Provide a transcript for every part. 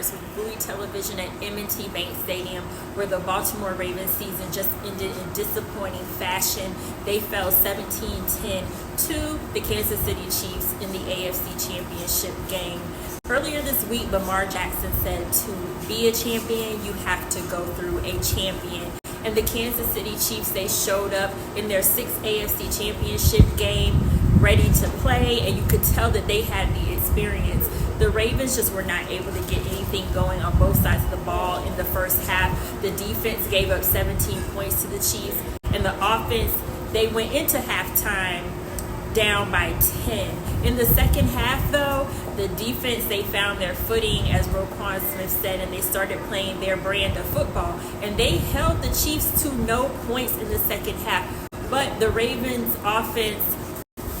Parts with Bowie Television at M&T Bank Stadium, where the Baltimore Ravens season just ended in disappointing fashion. They fell 17-10 to the Kansas City Chiefs in the AFC Championship Game. Earlier this week, Lamar Jackson said to be a champion, you have to go through a champion. And the Kansas City Chiefs, they showed up in their 6th AFC Championship Game ready to play, and you could tell that they had the experience. The Ravens just were not able to get anything going on both sides of the ball in the first half. The defense gave up 17 points to the Chiefs, and the offense, they went into halftime down by 10. In the second half, though, the defense, they found their footing, as Roquon Smith said, and they started playing their brand of football. And they held the Chiefs to no points in the second half. But the Ravens offense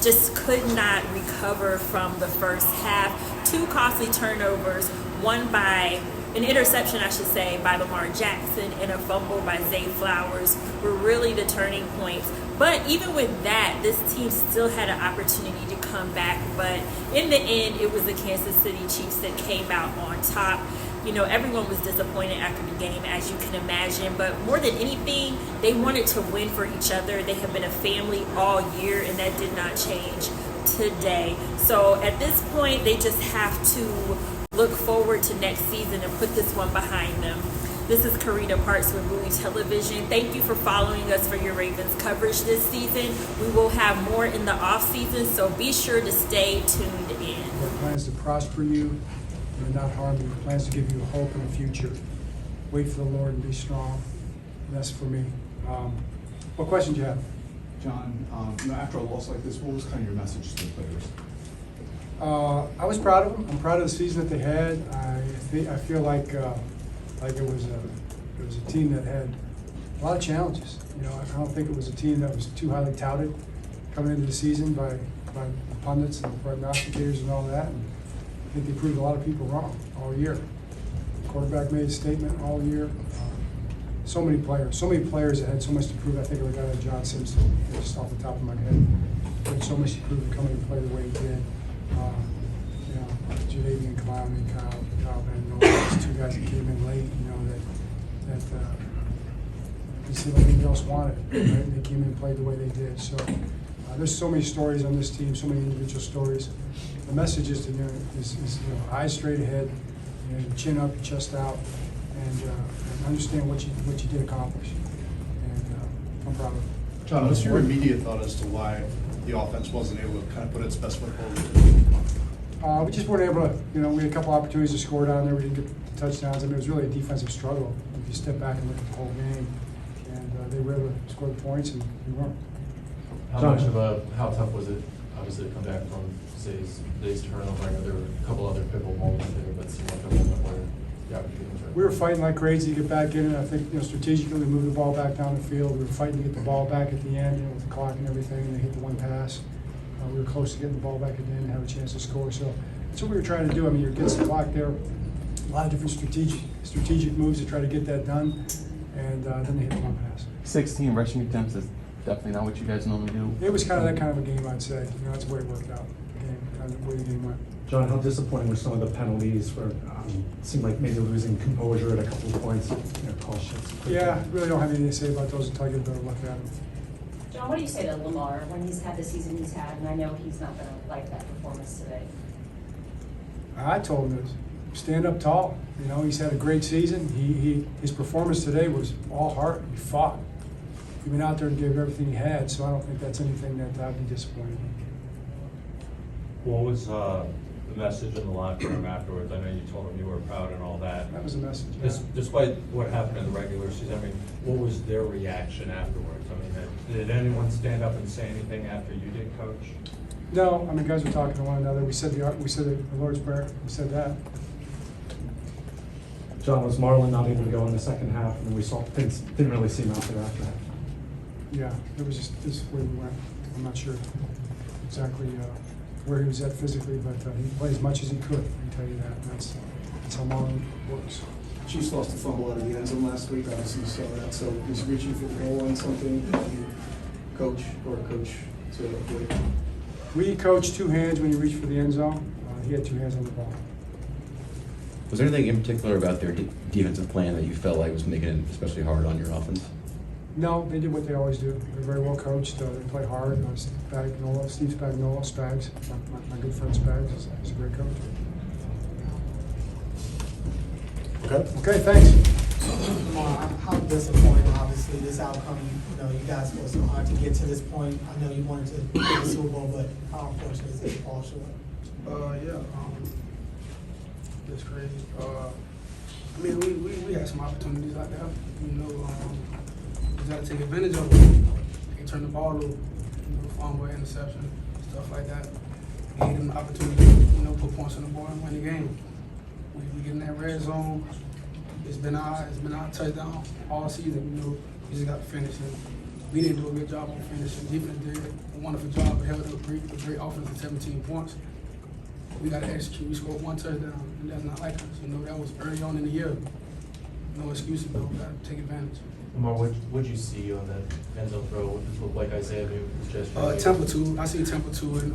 just could not recover from the first half. 2 costly turnovers, one by an interception, I should say, by Lamar Jackson, and a fumble by Zay Flowers were really the turning points. But even with that, this team still had an opportunity to come back. But in the end, it was the Kansas City Chiefs that came out on top. You know, everyone was disappointed after the game, as you can imagine. But more than anything, they wanted to win for each other. They have been a family all year, and that did not change today. So at this point, they just have to look forward to next season and put this one behind them. This is Karina Parks with Bowie Television. Thank you for following us for your Ravens coverage this season. We will have more in the offseason, so be sure to stay tuned in. Our plans to prosper you and not harm you. Plans to give you hope in the future. Wait for the Lord and be strong. And that's for me. What question do you have? John, after a loss like this, what was kind of your message to the players? I was proud of them. I'm proud of the season that they had. I feel like it was a team that had a lot of challenges. You know, I don't think it was a team that was too highly touted coming into the season by the pundits and the prognosticators and all that. And I think they proved a lot of people wrong all year. The quarterback made a statement all year. So many players that had so much to prove. I think of a guy like John Simpson, just off the top of my head. He had so much to prove to come in and play the way he did. Jadavian Clown and Kyle Van Noy, these 2 guys that came in late, you know, that didn't seem like anybody else wanted. Right? They came in and played the way they did. So there's so many stories on this team, so many individual stories. The message is to is eyes straight ahead, chin up, chest out, and understand what you did accomplish. And I'm proud of it. John, what's your immediate thought as to why the offense wasn't able to kind of put its best foot forward? We just weren't able to, we had a couple opportunities to score down there. We didn't get the touchdowns. I mean, it was really a defensive struggle if you step back and look at the whole game. And they were able to score the points, and we weren't. How tough was it, obviously, to come back from Zay's turnover? I know there were a couple other pivotal moments there, but it seemed like a moment where the opportunity was right. We were fighting like crazy to get back in it. I think, strategically, we moved the ball back down the field. We were fighting to get the ball back at the end, with the clock and everything, and they hit the one pass. We were close to getting the ball back at the end and have a chance to score. So that's what we were trying to do. I mean, you're against the clock there. A lot of different strategic moves to try to get that done, and then they hit the one pass. 16 rushing attempts is definitely not what you guys normally do. It was kind of that kind of a game, I'd say. That's the way it worked out. Kind of the way the game went. John, how disappointing were some of the penalties where it seemed like maybe losing composure at a couple of points, call shits? Yeah, really don't have anything to say about those until I get a better look at them. John, what do you say to Lamar when he's had the season he's had, and I know he's not going to like that performance today? I told him to stand up tall. He's had a great season. His performance today was all heart. He fought. He went out there and gave everything he had, so I don't think that's anything that I'd be disappointed in. What was the message in the locker room afterwards? I know you told him you were proud and all that. That was the message. Yeah. Despite what happened in the regular season, I mean, what was their reaction afterwards? I mean, did anyone stand up and say anything after you did, Coach? No, I mean, guys were talking to one another. We said the Lord's Prayer. We said that. John, was Marlon not able to go in the second half, and we saw things didn't really seem out there after that? Yeah, it was just this is where we went. I'm not sure exactly where he was at physically, but he played as much as he could. I can tell you that. That's how Marlon works. Chiefs lost a fumble out of the end zone last week. Obviously, you saw that. So he's reaching for the goal on something. Coach to avoid. We coach 2 hands when you reach for the end zone. He had 2 hands on the ball. Was there anything in particular about their defensive plan that you felt like was making it especially hard on your offense? No, they did what they always do. They're very well coached. They play hard. Steve Spags, my good friend Spags, he's a great coach. Okay, thanks. Lamar, how disappointing, obviously, this outcome, you guys worked so hard to get to this point. I know you wanted to get the Super Bowl, but how unfortunate is it to fall short? It's crazy. I mean, we had some opportunities out there. You got to take advantage of them. They turn the ball over, fumble, interception, stuff like that. We gave them the opportunity to, put points on the board and win the game. We get in that red zone. It's been our touchdown all season. We just got to finish it. We didn't do a good job on finishing. Defense did a wonderful job. We held up a great offense at 17 points. We got to execute. We scored one touchdown, and that's not like us. That was early on in the year. No excuses, though. We got to take advantage. Lamar, what'd you see on that end zone throw? What did it look like? Isaiah, maybe it was just Temple 2. I see Temple 2, and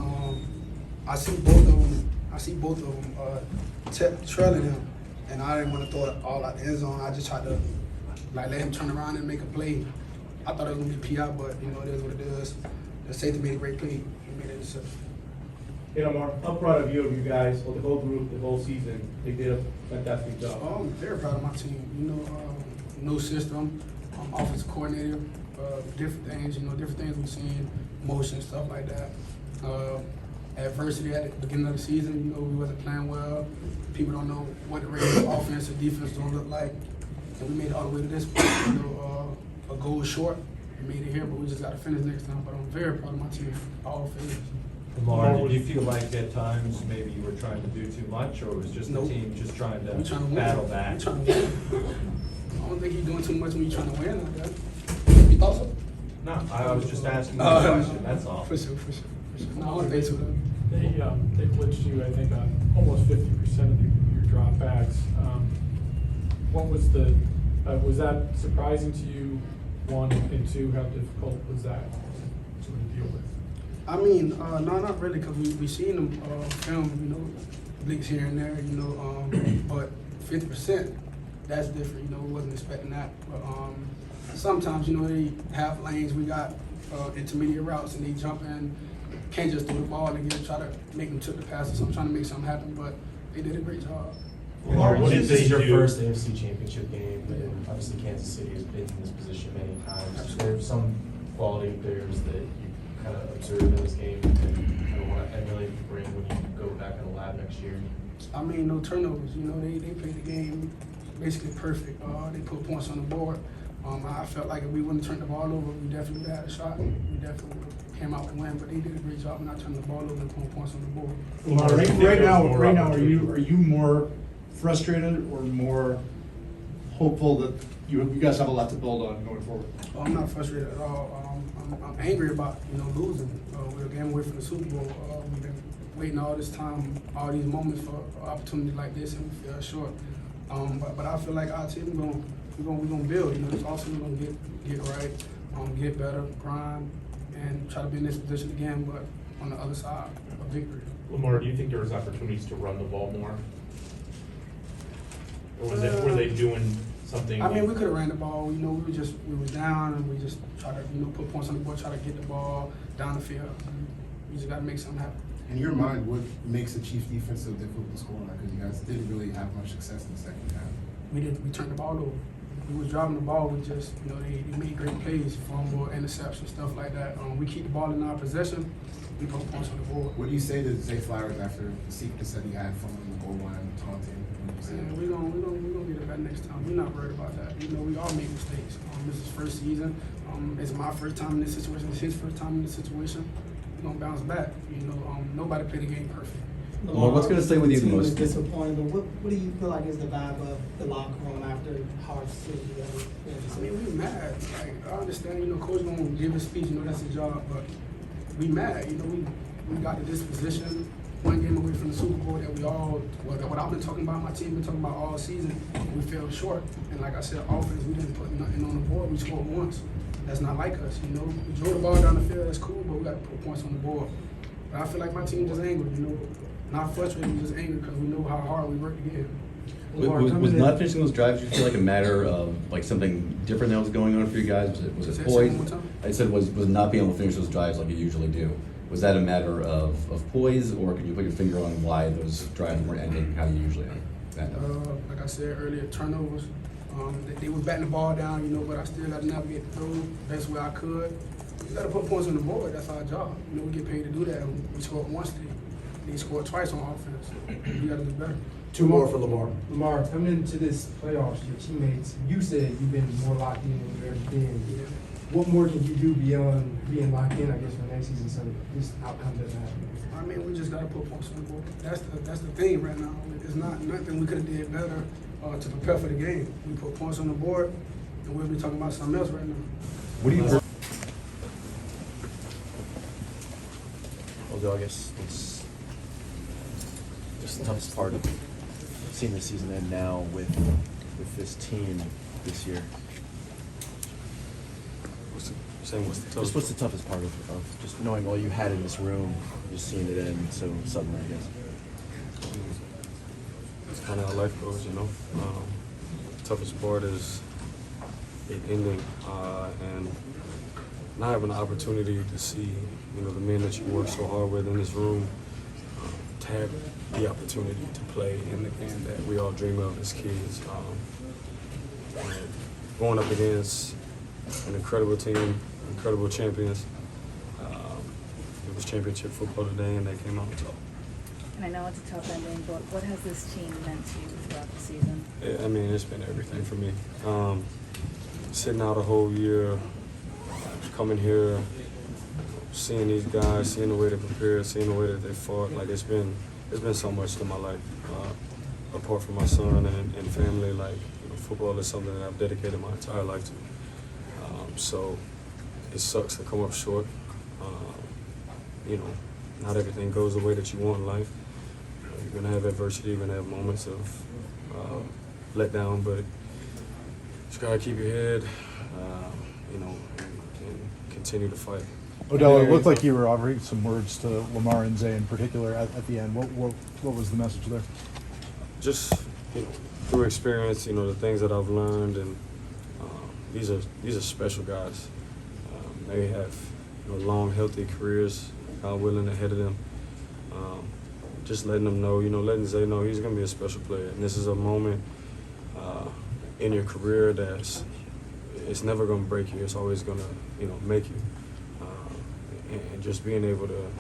I see both of them trailing him, and I didn't want to throw it all out the end zone. I just tried to let him turn around and make a play. I thought it was going to be PI, but it is what it is. The safety made a great play. He made an interception. Hey, Lamar, I'm proud of you guys, or the whole group, the whole season. They did a fantastic job. I'm very proud of my team. New system, offensive coordinator, different things. Different things we've seen, motion, stuff like that. Adversity at the beginning of the season, we wasn't playing well. People don't know what the Ravens offense or defense don't look like. And we made it all the way to this point. A goal short. We made it here, but we just got to finish next time. But I'm very proud of my team, all phases. Lamar, did you feel like at times maybe you were trying to do too much, or was just the team just trying to battle back? We're trying to win. I don't think you're doing too much when you're trying to win like that. You thought so? No, I was just asking you a question, that's all. For sure. No, I don't think so. They blitzed you, I think, on almost 50% of your dropbacks. What was was that surprising to you, one, and two, how difficult was that to deal with? I mean, no, not really, because we seen them film, blitz here and there, but 50%, that's different, we wasn't expecting that. But sometimes, they have lanes, we got intermediate routes, and they jump in, can't just throw the ball and try to make them took the pass or something, trying to make something happen, but they did a great job. This is your first AFC Championship game, and obviously Kansas City has been in this position many times. There are some quality players that you kind of observe in this game and kind of want to emulate and bring when you go back in the lab next year? I mean, no turnovers. They played the game basically perfect. They put points on the board. I felt like if we wouldn't turn the ball over, we definitely would have had a shot. We definitely would have came out to win, but they did a great job not turning the ball over and putting points on the board. Right now, are you more frustrated or more hopeful that you guys have a lot to build on going forward? I'm not frustrated at all. I'm angry about losing. We're a game away from the Super Bowl. We've been waiting all this time, all these moments for opportunities like this, and we fell short. But I feel like our team we're gonna build. It's also we're gonna get right, get better, grind, and try to be in this position again. But on the other side, a victory. Lamar, do you think there was opportunities to run the ball more? Or were they doing something? I mean, we could have ran the ball. We was down, and we just try to put points on the board, try to get the ball down the field. We just got to make something happen. In your mind, what makes the Chiefs' defense so difficult to score on? Because you guys didn't really have much success in the second half. We turned the ball over. We was driving the ball. We just, they made great plays, fumble, interception, stuff like that. We keep the ball in our possession. We put points on the board. What do you say to Zay Flowers after the sequence that he had from the goal line, taunting? We gonna get it back next time. We're not worried about that. We all make mistakes. This is first season. It's my first time in this situation. It's his first time in this situation. We're gonna bounce back. Nobody played the game perfect. Lamar, what's going to stay with you the most? Disappointed, but what do you feel like is the vibe of the locker room after hard city? I mean, we mad. I understand. Coach gonna give a speech. That's his job. But we mad. We got to this position. One game away from the Super Bowl that we all, what I've been talking about, my team been talking about all season, we fell short. And like I said, offense, we didn't put nothing on the board. We scored once. That's not like us, We drove the ball down the field, that's cool, but we got to put points on the board. But I feel like my team just angry, Not frustrated, we just angry because we know how hard we work to get here. Was not finishing those drives, you feel like a matter of like something different that was going on for you guys? Was it poise? I said was not being able to finish those drives like you usually do. Was that a matter of poise, or can you put your finger on why those drives weren't ending how you usually end them? Like I said earlier, turnovers. They were batting the ball down, but I still got to navigate the throw the best way I could. We got to put points on the board. That's our job. We get paid to do that. We scored once today. They scored twice on offense. We got to do better. Two more for Lamar. Lamar, coming into this playoffs, your teammates, you said you've been more locked in than you've ever been. Yeah. What more can you do beyond being locked in, I guess, for next season so this outcome doesn't happen? I mean, we just got to put points on the board. That's the thing right now. It's not nothing we could have did better to prepare for the game. We put points on the board, and we'll be talking about something else right now. What do you? Although I guess it's just the toughest part of seeing the season end now with this team this year. What's the toughest part of just knowing all you had in this room, just seeing it end so suddenly, I guess? It's kind of how life goes, toughest part is it ending and not having the opportunity to see, the men that you work so hard with in this room to have the opportunity to play in the game that we all dream of as kids. And going up against an incredible team, incredible champions. It was championship football today, and they came out on top. And I know it's a tough ending, but what has this team meant to you throughout the season? I mean, it's been everything for me. Sitting out a whole year, coming here, seeing these guys, seeing the way they prepare, seeing the way that they fought, like it's been so much to my life. Apart from my son and family, football is something that I've dedicated my entire life to. So it sucks to come up short. Not everything goes the way that you want in life. You're gonna have adversity, you're gonna have moments of letdown, but you just gotta keep your head, and continue to fight. Odell, it looked like you were offering some words to Lamar and Zay in particular at the end. What was the message there? Just through experience, the things that I've learned, and these are special guys. They have long, healthy careers, God willing, ahead of them. Just letting them know, letting Zay know he's going to be a special player. And this is a moment in your career it's never going to break you. It's always going to, make you. And just being able to,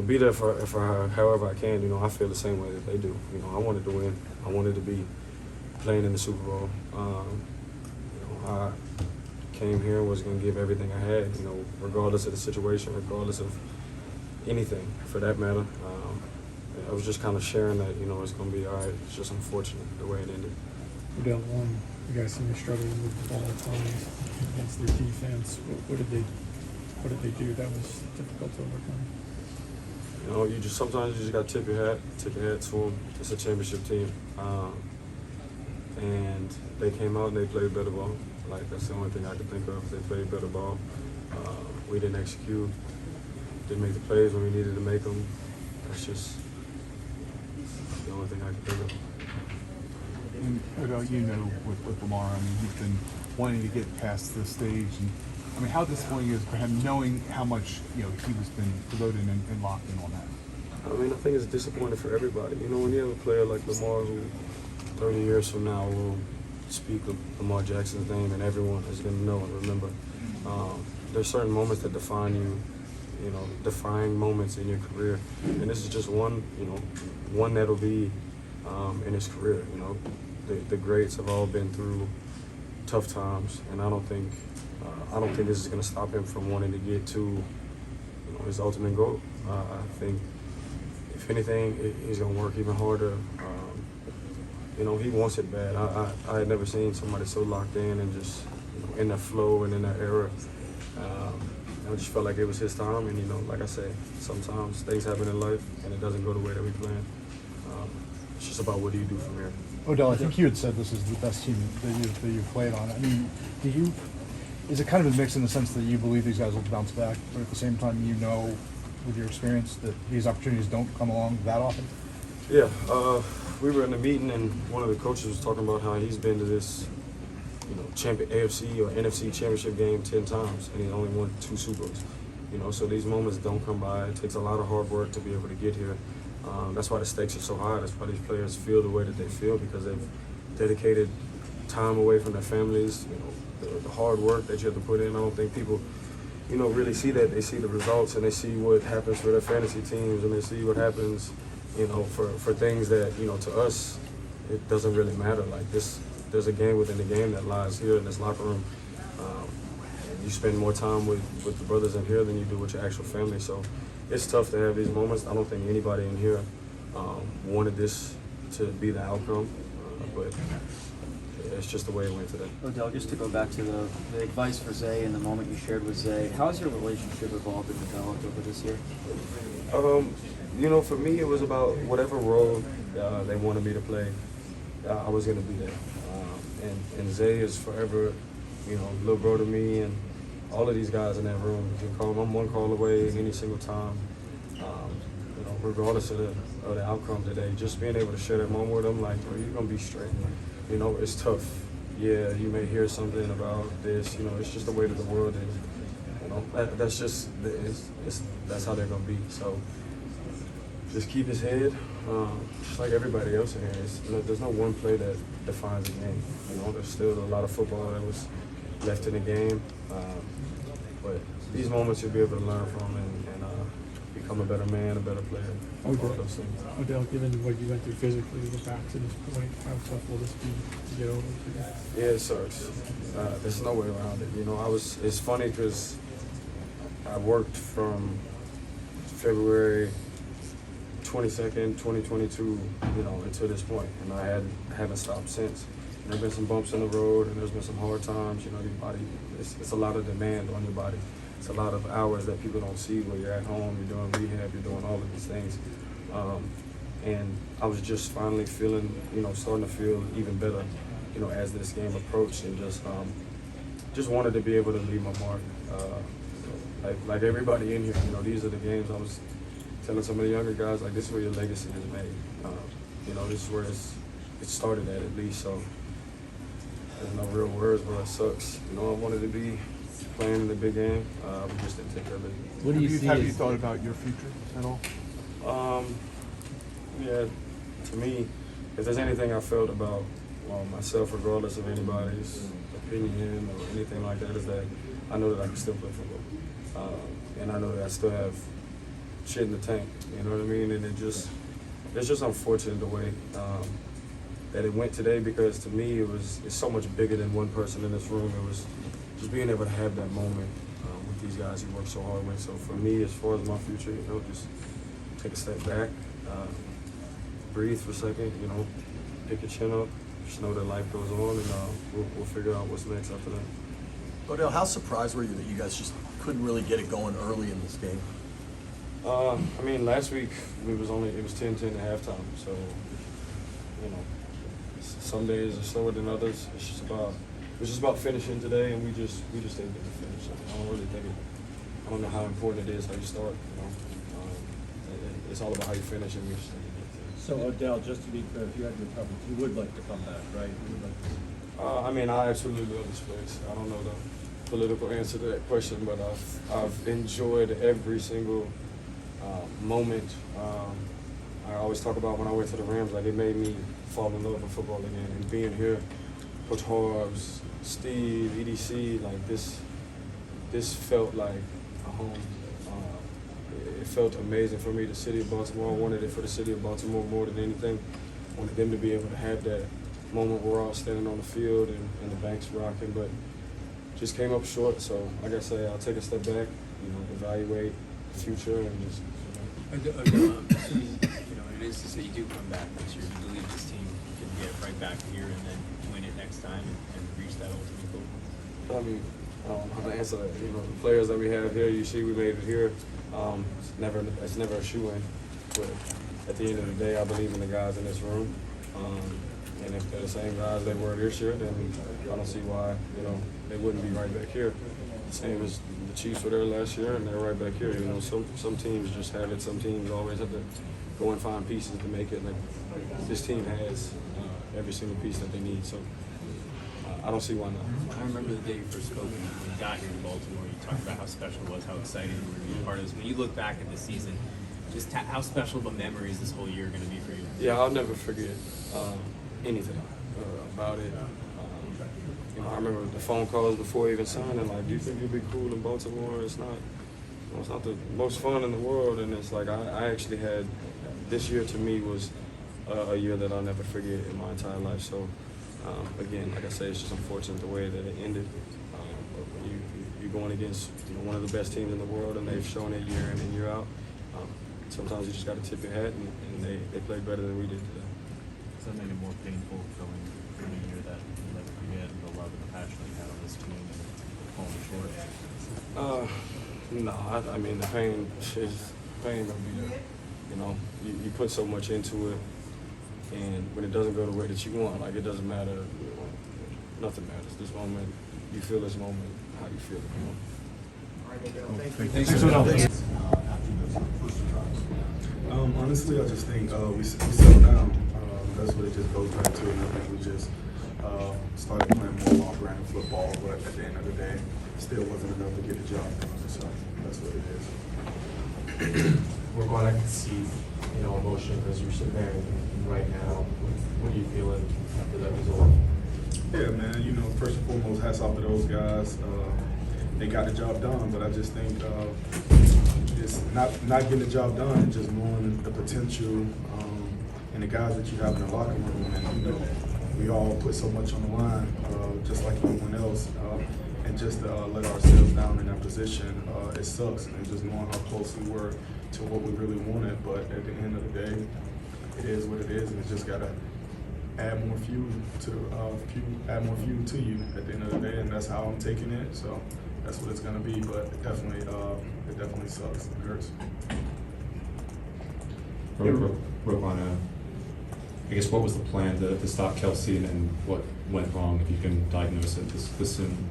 be there for however I can. I feel the same way that they do. I wanted to win. I wanted to be playing in the Super Bowl. I came here and was going to give everything I had, regardless of the situation, regardless of anything for that matter. I was just kind of sharing that, it's going to be all right. It's just unfortunate the way it ended. Odell, you guys seem to struggle with the ball at times against their defense. What did they do that was difficult to overcome? Sometimes you just got to tip your hat to them. It's a championship team. And they came out and they played better ball. That's the only thing I could think of. They played better ball. We didn't execute. Didn't make the plays when we needed to make them. That's just the only thing I could think of. And Odell, with Lamar, he's been wanting to get past this stage. And how disappointing is it for him knowing how much he was been devoted and locked in on that? I think it's disappointing for everybody. When you have a player like Lamar who 30 years from now will speak of Lamar Jackson's name and everyone is going to know and remember. There's certain moments that define you, defining moments in your career. And this is just one that'll be in his career. The greats have all been through tough times, and I don't think this is going to stop him from wanting to get to his ultimate goal. I think, if anything, he's going to work even harder. He wants it bad. I had never seen somebody so locked in and just in that flow and in that era. I just felt like it was his time, and like I say, sometimes things happen in life and it doesn't go the way that we planned. It's just about what do you do from here. Odell, I think you had said this is the best team that you've played on. Is it kind of a mix in the sense that you believe these guys will bounce back, but at the same time with your experience that these opportunities don't come along that often? Yeah, we were in a meeting and one of the coaches was talking about how he's been to this, AFC or NFC Championship Game 10 times, and he only won 2 Super Bowls. So these moments don't come by. It takes a lot of hard work to be able to get here. That's why the stakes are so high. That's why these players feel the way that they feel, because they've dedicated time away from their families. The hard work that you have to put in. I don't think people, really see that. They see the results and they see what happens for their fantasy teams, and they see what happens, for things that, to us, it doesn't really matter. Like this, there's a game within the game that lies here in this locker room. You spend more time with the brothers in here than you do with your actual family. So it's tough to have these moments. I don't think anybody in here wanted this to be the outcome, but it's just the way it went today. Odell, just to go back to the advice for Zay and the moment you shared with Zay, how has your relationship evolved and developed over this year? For me, it was about whatever role they wanted me to play, I was going to be there. And Zay is forever, little bro to me, and all of these guys in that room. You can call them, I'm one call away any single time. Regardless of the outcome today, just being able to share that moment with them, like, bro, you're going to be straight. It's tough. Yeah, you may hear something about this, it's just the way that the world is. That's just, that's how they're going to be. So just keep his head, just like everybody else in here. There's no one play that defines a game. There's still a lot of football that was left in the game. But these moments you'll be able to learn from and become a better man, a better player. Odell, given what you went through physically to get back to this point, how tough will this be to get over? Yeah, it sucks. There's no way around it. It's funny because I worked from February 22nd, 2022, until this point, and I haven't stopped since. And there's been some bumps in the road, and there's been some hard times. Your body, it's a lot of demand on your body. It's a lot of hours that people don't see where you're at home, you're doing rehab, you're doing all of these things. And I was just finally feeling, starting to feel even better, as this game approached, and just wanted to be able to leave my mark. Like everybody in here, these are the games I was telling some of the younger guys, like, this is where your legacy is made. This is where it started at least. So there's no real words, but it sucks. I wanted to be playing in the big game. We just didn't take care of it. What do you see? Have you thought about your future at all? Yeah, to me, if there's anything I felt about myself, regardless of anybody's opinion or anything like that, is that I know that I can still play football. And I know that I still have shit in the tank, you know what I mean? And it's just unfortunate the way that it went today, because to me it's so much bigger than one person in this room. It was just being able to have that moment with these guys you work so hard with. So for me, as far as my future, just take a step back, breathe for a second, pick your chin up, just know that life goes on, and we'll figure out what's next after that. Odell, how surprised were you that you guys just couldn't really get it going early in this game? Last week it was 10-10 at halftime, so some days are slower than others. It was just about finishing today, and we just didn't get to finish. I don't know how important it is how you start. It's all about how you finish, and we just didn't get to. So Odell, just to be clear, if you had your coverage, you would like to come back, right? You would like to... I absolutely love this place. I don't know the political answer to that question, but I've enjoyed every single moment. I always talk about when I went to the Rams, like, it made me fall in love with football again. And being here, Coach Harbs, Steve, EDC, like this felt like a home. It felt amazing for me. The city of Baltimore, I wanted it for the city of Baltimore more than anything. I wanted them to be able to have that moment where we're all standing on the field and the bank's rocking, but just came up short. So like I say, I'll take a step back, evaluate the future, and just. In an instance that you do come back next year, do you believe this team can get right back here and then win it next time and reach that ultimate goal? I don't know how to answer that. The players that we have here, you see we made it here. It's never a shoe-in. But at the end of the day, I believe in the guys in this room. And if they're the same guys they were this year, then I don't see why they wouldn't be right back here. The same as the Chiefs were there last year, and they're right back here. Some teams just have it. Some teams always have to go and find pieces to make it. Like this team has every single piece that they need, so I don't see why not. I remember the day you first spoke when you got here to Baltimore. You talked about how special it was, how excited you were to be a part of this. When you look back at the season, just how special of a memory is this whole year going to be for you? Yeah, I'll never forget anything about it. You know, I remember the phone calls before even signing. Like, do you think you'll be cool in Baltimore? It's not the most fun in the world, and it's like I actually had this year to me was a year that I'll never forget in my entire life. So again, like I say, it's just unfortunate the way that it ended. You're going against one of the best teams in the world, and they've shown it year in and year out. Sometimes you just got to tip your hat, and they played better than we did today. Does that make it more painful going from a year that you never forget, the love and the passion that you had on this team and falling short? No, I mean the pain gonna be there. You know, you put so much into it, and when it doesn't go the way that you want, like it doesn't matter. Nothing matters. This moment, you feel this moment, how you feel it. You know? All right, Odell, thank you. Thanks. Honestly, I just think we settled down. That's what it just goes back to. And I think we just started playing more long-range football, but at the end of the day, still wasn't enough to get the job done. So that's what it is. Roquan, I can see, emotion because you're sitting there and right now. What are you feeling after that result? Yeah, man. First and foremost, hats off to those guys. They got the job done, but I just think it's not getting the job done and just knowing the potential and the guys that you have in the locker room. And we all put so much on the line, just like anyone else. And just to let ourselves down in that position, it sucks. And just knowing how close we were to what we really wanted, but at the end of the day, it is what it is, and it's just gotta add more fuel to you at the end of the day, and that's how I'm taking it. So that's what it's gonna be. But it definitely sucks. It hurts. Roquan, I guess what was the plan to stop Kelsey, and what went wrong, if you can diagnose it this soon?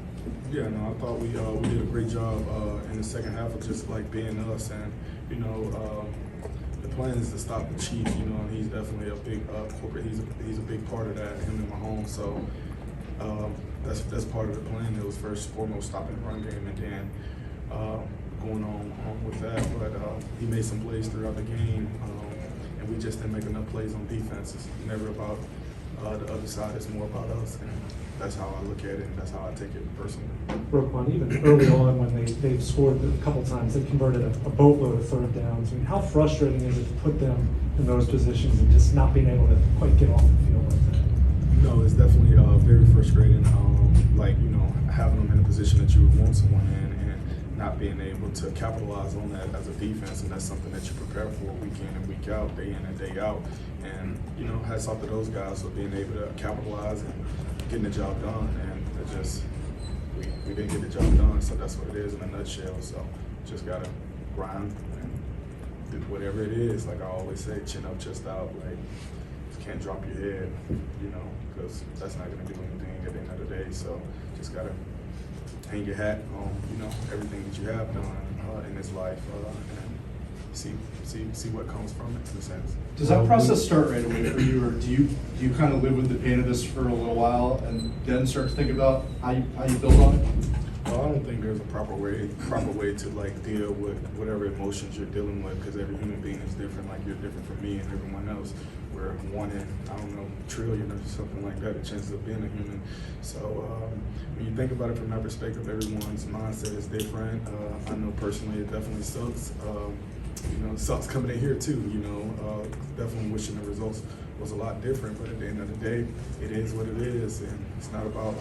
Yeah, no, I thought we did a great job in the second half of just like being us, and the plan is to stop the Chief. And he's definitely a big corporate. He's a big part of that. Him and Mahomes. So that's part of the plan. It was first and foremost stopping the run game, and then going on with that. But he made some plays throughout the game, and we just didn't make enough plays on defense. It's never about the other side. It's more about us, and that's how I look at it, and that's how I take it personally. Roquan, even early on when they've scored a couple times, they converted a boatload of third downs. I mean, how frustrating is it to put them in those positions and just not being able to quite get off the field like that? It's definitely very frustrating. Having them in a position that you would want someone in, and not being able to capitalize on that as a defense, and that's something that you prepare for week in and week out, day in and day out. And hats off to those guys for being able to capitalize and getting the job done. And it just we didn't get the job done, so that's what it is in a nutshell. So just gotta grind and do whatever it is. Like I always say, chin up, chest out. Like just can't drop your head, because that's not gonna do anything at the end of the day. So just gotta hang your hat on, everything that you have done in this life, and see what comes from it, in a sense. Does that process start right away for you, or do you kind of live with the pain of this for a little while and then start to think about how you build on it? Well, I don't think there's a proper way to like deal with whatever emotions you're dealing with, because every human being is different. Like you're different from me and everyone else. We're one in, trillion or something like that, the chances of being a human. So when you think about it from that perspective, everyone's mindset is different. I know personally it definitely sucks. It sucks coming in here too, definitely wishing the results was a lot different, but at the end of the day, it is what it is, and it's not about,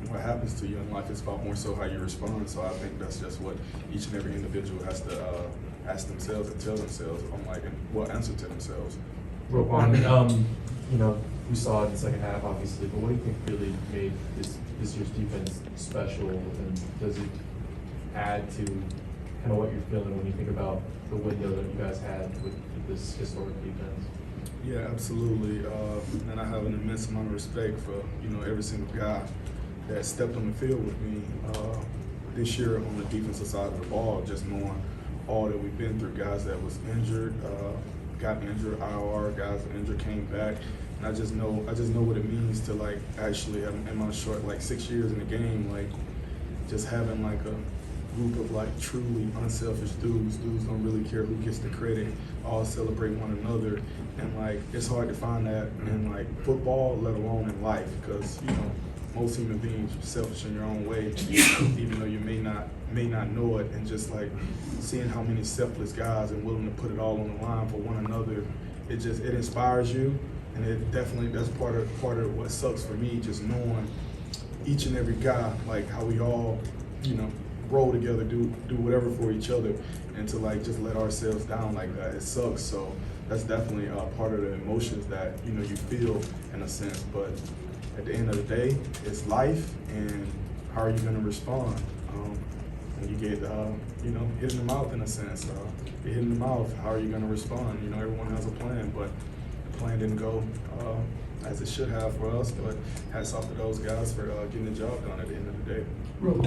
what happens to you in life. It's about more so how you respond. So I think that's just what each and every individual has to ask themselves and tell themselves, answer to themselves. Roquan, we saw it in the second half, obviously, but what do you think really made this year's defense special, and does it add to kind of what you're feeling when you think about the window that you guys had with this historic defense? Yeah, absolutely. And I have an immense amount of respect for, every single guy that stepped on the field with me this year on the defensive side of the ball, just knowing all that we've been through. Guys that was injured, got injured, IR, guys injured, came back. And I just know what it means to like actually have, in my short like 6 years in the game, like just having like a group of like truly unselfish dudes don't really care who gets the credit, all celebrate one another. And like it's hard to find that in like football, let alone in life, because you know most human beings are selfish in your own way, even though you may not know it. And just like seeing how many selfless guys and willing to put it all on the line for one another, it inspires you. And it definitely, that's part of what sucks for me, just knowing each and every guy, like how we all, you know, roll together, do whatever for each other, and to like just let ourselves down like that, it sucks. So that's definitely part of the emotions that, you know, you feel in a sense. But at the end of the day, it's life, and how are you gonna respond? When you get, you know, hit in the mouth in a sense, get hit in the mouth, how are you gonna respond? You know, everyone has a plan, but the plan didn't go as it should have for us. But hats off to those guys for getting the job done at the end of the day. Real quick,